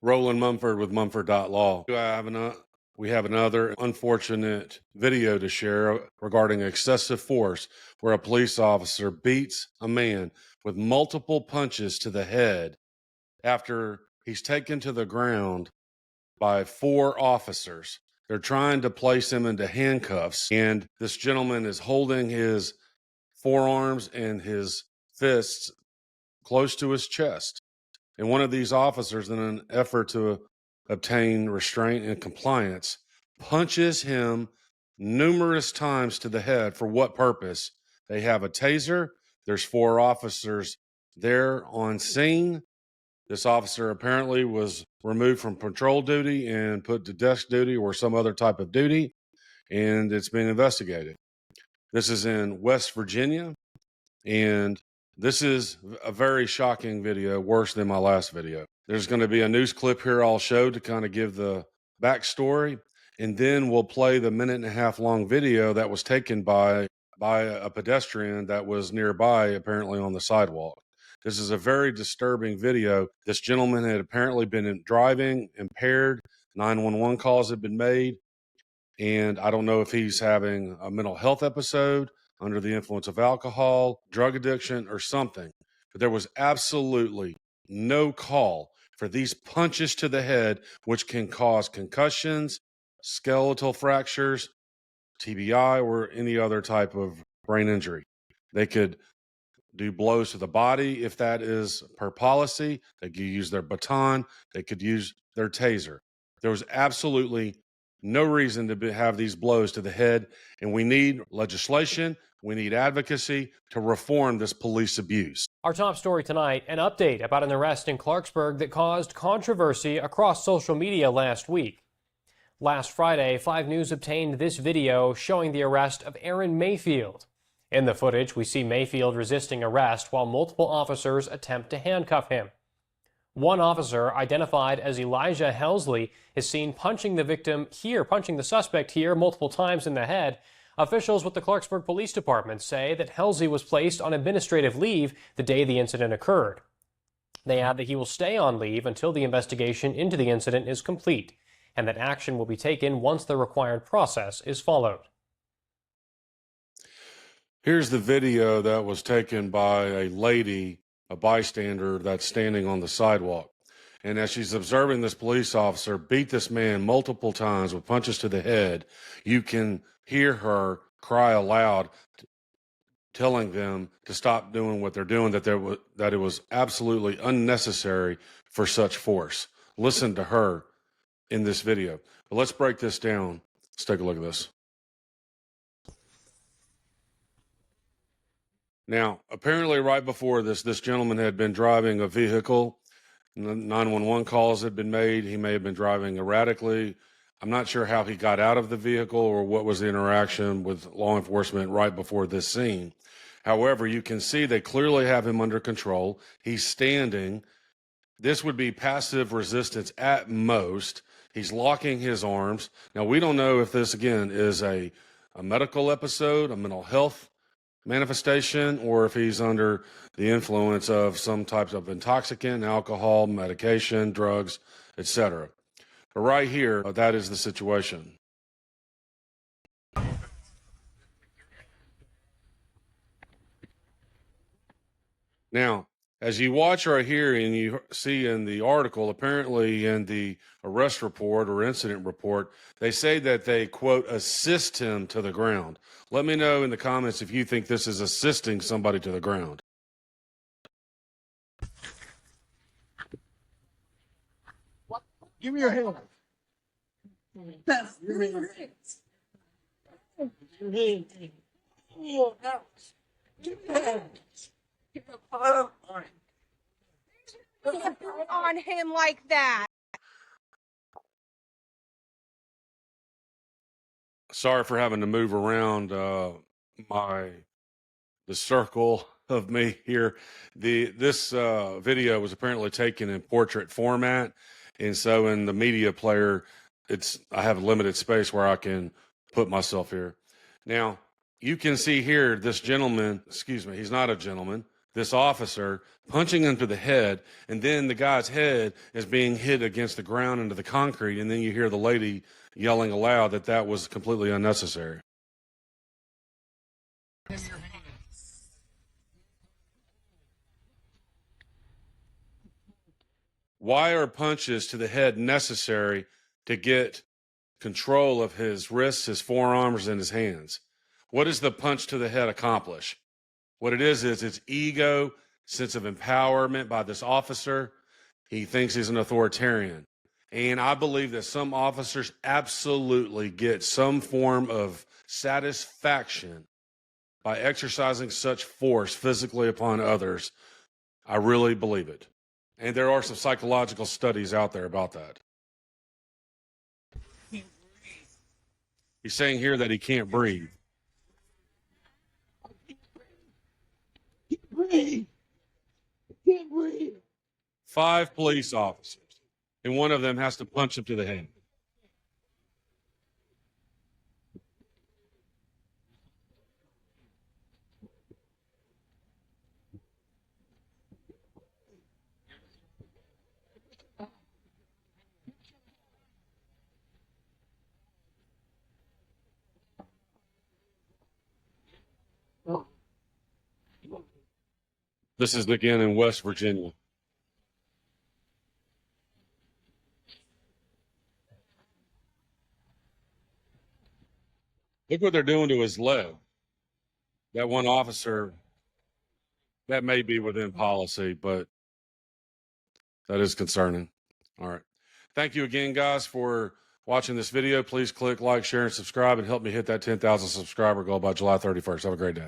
Roland Mumford with Mumford.law. We have another unfortunate video to share regarding excessive force where a police officer beats a man with multiple punches to the head after he's taken to the ground by 4 officers. They're trying to place him into handcuffs, and this gentleman is holding his forearms and his fists close to his chest. And one of these officers, in an effort to obtain restraint and compliance, punches him numerous times to the head. For what purpose? They have a taser. There's 4 officers there on scene. This officer apparently was removed from patrol duty and put to desk duty or some other type of duty, and it's being investigated. This is in West Virginia, and this is a very shocking video, worse than my last video. There's going to be a news clip here I'll show to kind of give the backstory, and then we'll play the 1.5-minute long video that was taken by a pedestrian that was nearby, apparently on the sidewalk. This is a very disturbing video. This gentleman had apparently been driving impaired. 911 calls had been made, and I don't know if he's having a mental health episode, under the influence of alcohol, drug addiction, or something. But there was absolutely no call for these punches to the head, which can cause concussions, skeletal fractures, TBI, or any other type of brain injury. They could do blows to the body if that is per policy. They could use their baton. They could use their taser. There was absolutely no reason to have these blows to the head, and we need legislation. We need advocacy to reform this police abuse. Our top story tonight, an update about an arrest in Clarksburg that caused controversy across social media last week. Last Friday, 5 News obtained this video showing the arrest of Aaron Mayfield. In the footage, we see Mayfield resisting arrest while multiple officers attempt to handcuff him. One officer, identified as Elijah Helsley, is seen punching the suspect here multiple times in the head. Officials with the Clarksburg Police Department say that Helsley was placed on administrative leave the day the incident occurred. They add that he will stay on leave until the investigation into the incident is complete, and that action will be taken once the required process is followed. Here's the video that was taken by a lady, a bystander that's standing on the sidewalk. And as she's observing this police officer beat this man multiple times with punches to the head, you can hear her cry aloud, telling them to stop doing what they're doing, that it was absolutely unnecessary for such force. Listen to her in this video. But let's break this down. Let's take a look at this. Now, apparently right before this gentleman had been driving a vehicle. 911 calls had been made. He may have been driving erratically. I'm not sure how he got out of the vehicle or what was the interaction with law enforcement right before this scene. However, you can see they clearly have him under control. He's standing. This would be passive resistance at most. He's locking his arms. Now, we don't know if this, again, is a medical episode, a mental health manifestation, or if he's under the influence of some types of intoxicant, alcohol, medication, drugs, etc. But right here, that is the situation. Now, as you watch right here and you see in the article, apparently in the arrest report or incident report, they say that they, quote, assist him to the ground. Let me know in the comments if you think this is assisting somebody to the ground. Give me your hand. Give me your hand. Give me your hand. Give me your hand. All right. On him like that. Sorry for having to move around the circle of me here. This video was apparently taken in portrait format, and so in the media player, I have limited space where I can put myself here. Now, you can see here this gentleman, excuse me, he's not a gentleman. this officer, punching him to the head, and then the guy's head is being hit against the ground into the concrete, and then you hear the lady yelling aloud that that was completely unnecessary. Why are punches to the head necessary to get control of his wrists, his forearms, and his hands? What does the punch to the head accomplish? What it is it's ego, sense of empowerment by this officer. He thinks he's an authoritarian. And I believe that some officers absolutely get some form of satisfaction by exercising such force physically upon others. I really believe it. And there are some psychological studies out there about that. He's saying here that he can't breathe. Breathe. Can't breathe. 5 police officers, and one of them has to punch him to the head. This is again in West Virginia. Look what they're doing to his leg. That one officer, that may be within policy, but that is concerning. All right. Thank you again, guys, for watching this video. Please click like, share, and subscribe and help me hit that 10,000 subscriber goal by July 31st. Have a great day.